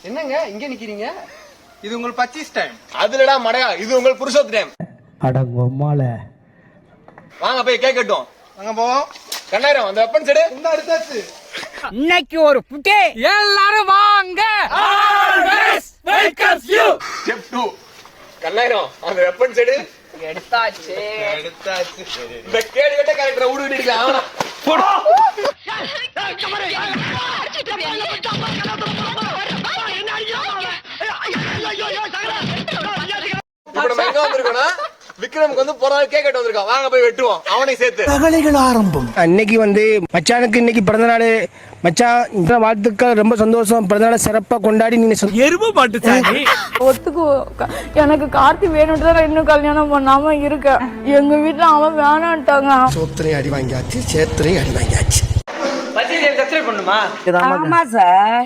என்னங்க இங்க நிக்கிறீங்க? இது உங்கள் பர்ச்சேஸ் டைம். அதுலடா மடையா, இது உங்கள் புருஷோத் டைம். அடங்கம்மால வாங்க போய் கேட்கட்டும். வாங்க போவோம். கண்ணாயிரம் அந்த வெப்பன்ஸ் எடு. இந்த அடுத்தாச்சு. இன்னைக்கு ஒரு புட்டே எல்லாரும் வாங்க. Always welcomes you. Step 2. Kannayiram அந்த வெப்பன்ஸ் எடு. எடுத்தாச்சு. இந்த கேடு கட்ட கரெக்டா ஊடுடிக்கலாம். அவனா போடு. இப்ப நம்ம எங்க வந்திருக்கோம்னா விக்ரமுக்கு வந்து போறாரு கேக்கட்டு வந்திருக்கான். வாங்க போய் வெட்டுவோம் அவனை சேர்த்து. தகளைகள் ஆரம்பம். இன்னைக்கு வந்து மச்சானுக்கு இன்னைக்கு பிறந்தநாள். மச்சான் இந்த வாழ்த்துக்கள், ரொம்ப சந்தோஷம். பிறந்தநாளை சிறப்பா கொண்டாடி நீங்க எருமை மாட்டு சாணி. எனக்கு கார்த்தி வேணும்னு தான் இன்னும் கல்யாணம் பண்ணாம இருக்கேன். எங்க வீட்டுல அவன் வேணான்ட்டாங்க. சோத்திரையும் அடி வாங்கியாச்சு, சேத்திரையும் அடி வாங்கியாச்சு. சப்ஸ்கிரைப் பண்ணுமா? ஆமா சார்.